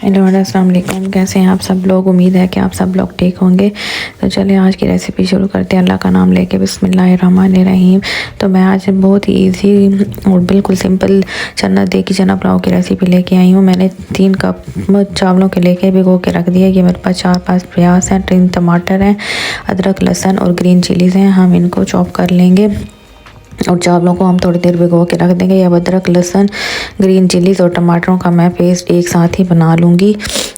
Hello अस्सलाम वालेकुम। कैसे हैं आप सब लोग? उम्मीद है कि आप सब लोग ठीक होंगे। तो चलिए आज की रेसिपी शुरू करते हैं अल्लाह का नाम लेके। बिस्मिल्लाहिर्रहमानिर्रहीम। तो मैं आज बहुत ही इजी और बिल्कुल सिंपल चना पुलाव की रेसिपी लेके आई हूँ। मैंने 3 कप चावलों के लेके भिगो के रख दिया। ये मेरे पास 4-5 प्याज हैं, 3 टमाटर हैं, अदरक लहसुन और ग्रीन चिलीज़ हैं। हम इनको चॉप कर लेंगे और चावलों को हम थोड़ी देर भिगो के रख देंगे। या अदरक लहसुन ग्रीन चिलीज़ और टमाटरों का मैं पेस्ट एक साथ ही बना लूँगी।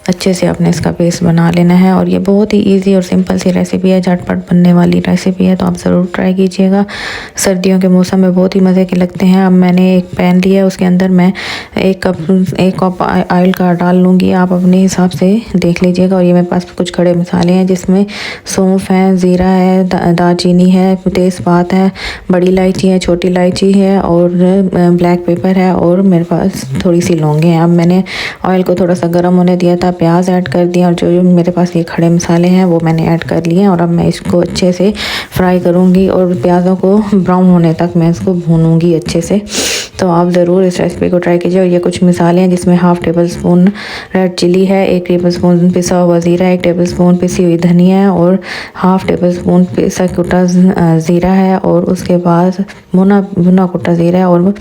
अच्छे से अपने इसका पेस्ट बना लेना है। और ये बहुत ही इजी और सिंपल सी रेसिपी है, झटपट बनने वाली रेसिपी है, तो आप ज़रूर ट्राई कीजिएगा। सर्दियों के मौसम में बहुत ही मज़े के लगते हैं। अब मैंने एक पैन लिया, उसके अंदर मैं एक कप ऑयल का डाल लूँगी। आप अपने हिसाब से देख लीजिएगा। और ये मेरे पास कुछ खड़े मसाले हैं जिसमें सौंफ है, ज़ीरा है, दालचीनी है, तेज़पात है, बड़ी इलायची है, छोटी इलायची है और ब्लैक पेपर है और मेरे पास थोड़ी सी लौंगे हैं। अब मैंने ऑयल को थोड़ा सा गर्म होने दिया था, प्याज ऐड कर दिया और जो मेरे पास ये खड़े मसाले हैं वो मैंने ऐड कर लिए। और अब मैं इसको अच्छे से फ्राई करूँगी और प्याज़ों को ब्राउन होने तक मैं इसको भूनूँगी अच्छे से। तो आप ज़रूर इस रेसिपी को ट्राई कीजिए। और ये कुछ मिसालें हैं जिसमें half tablespoon red chilli है, 1 टेबल स्पून पिसा हुआ ज़ीरा, 1 टेबल स्पून पिसी हुई धनिया है और हाफ़ टेबल स्पून पिसा कुटा ज़ीरा है और उसके बाद भुना कुटा ज़ीरा है और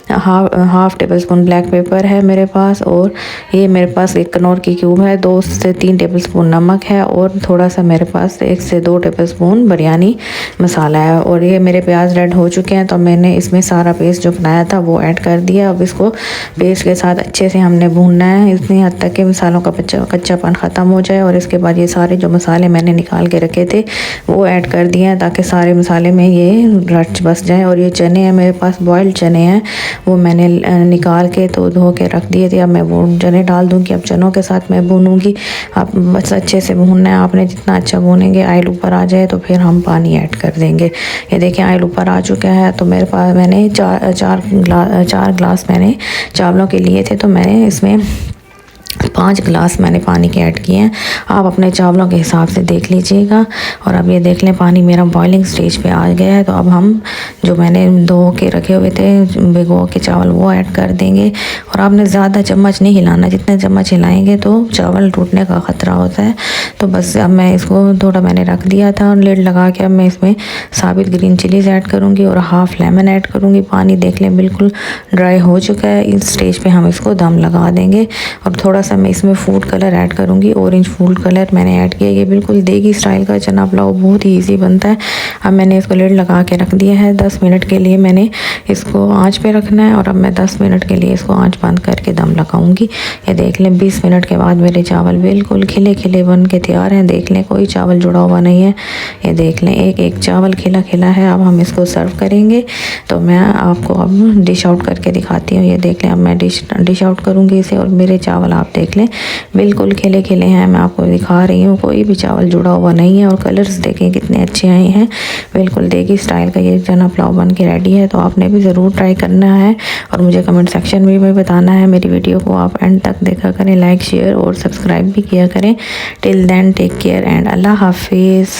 half table spoon black pepper है मेरे पास। और ये मेरे पास एक कनौर की क्यूब है, 2 से 3 टेबल स्पून नमक है और थोड़ा सा मेरे पास 1 से 2 टेबल स्पून बिरयानी मसाला है। और ये मेरे प्याज रेड हो चुके हैं तो मैंने इसमें सारा पेस्ट जो बनाया था वो ऐड कर दिया। अब इसको पेस्ट के साथ अच्छे से हमने भूनना है इतनी हद तक कि मसालों का कच्चापन ख़त्म हो जाए। और इसके बाद ये सारे जो मसाले मैंने निकाल के रखे थे वो ऐड कर दिए हैं ताकि सारे मसाले में ये रच बस जाए। और ये चने हैं मेरे पास, बॉयल्ड चने हैं, वो मैंने निकाल के तो धो के रख दिए थे। अब मैं वो चने डाल दूँगी। अब चनों के साथ मैं भूनूँगी। आप बस अच्छे से भूनना है आपने, जितना अच्छा भूनेंगे ऑयल ऊपर आ जाए तो फिर हम पानी ऐड कर देंगे। ये देखिए ऑयल ऊपर आ चुका है। तो मेरे पास मैंने 4 ग्लास मैंने चावलों के लिए थे तो मैंने इसमें 5 गिलास मैंने पानी के ऐड किए हैं। आप अपने चावलों के हिसाब से देख लीजिएगा। और अब ये देख लें पानी मेरा बॉइलिंग स्टेज पे आ गया है। तो अब हम जो मैंने धो के रखे हुए थे भिगो के चावल वो ऐड कर देंगे। और आपने ज़्यादा चम्मच नहीं हिलाना, जितने चम्मच हिलाएंगे तो चावल टूटने का ख़तरा होता है। तो बस अब मैं इसको थोड़ा मैंने रख दिया था और लिड लगा के अब मैं इसमें साबित ग्रीन चिलीज़ ऐड करूँगी और हाफ़ लेमन ऐड करूँगी। पानी देख लें बिल्कुल ड्राई हो चुका है। इस स्टेज पे हम इसको दम लगा देंगे। और थोड़ा सा मैं इसमें फूड कलर ऐड करूँगी, ऑरेंज फूड कलर मैंने ऐड किया। ये बिल्कुल देगी स्टाइल का चना पुलाव बहुत ही ईजी बनता है। अब मैंने इसको लिड लगा के रख दिया है। 10 मिनट के लिए मैंने इसको आँच पे रखना है। और अब मैं 10 मिनट के लिए इसको आँच बंद करके दम लगाऊंगी। ये देख लें 20 मिनट के बाद मेरे चावल बिल्कुल खिले खिले बन के तैयार हैं। देख लें कोई चावल जुड़ा हुआ नहीं है। ये देख लें एक चावल खिला खिला है। अब हम इसको सर्व करेंगे। तो मैं आपको अब डिश आउट करके दिखाती हूँ। ये देख लें अब मैं डिश आउट करूँगी इसे। और मेरे चावल आप देख लें बिल्कुल खिले खिले हैं। मैं आपको दिखा रही हूँ कोई भी चावल जुड़ा हुआ नहीं है। और कलर्स देखें कितने अच्छे आए हैं। बिल्कुल देगी स्टाइल का ये चना पुलाव बन के रेडी है। तो आपने भी ज़रूर ट्राई करना है और मुझे कमेंट सेक्शन में भी बताना है। मेरी वीडियो को आप एंड तक देखा करें, लाइक शेयर और सब्सक्राइब भी किया करें। Till then take care and अल्लाह हाफिज़।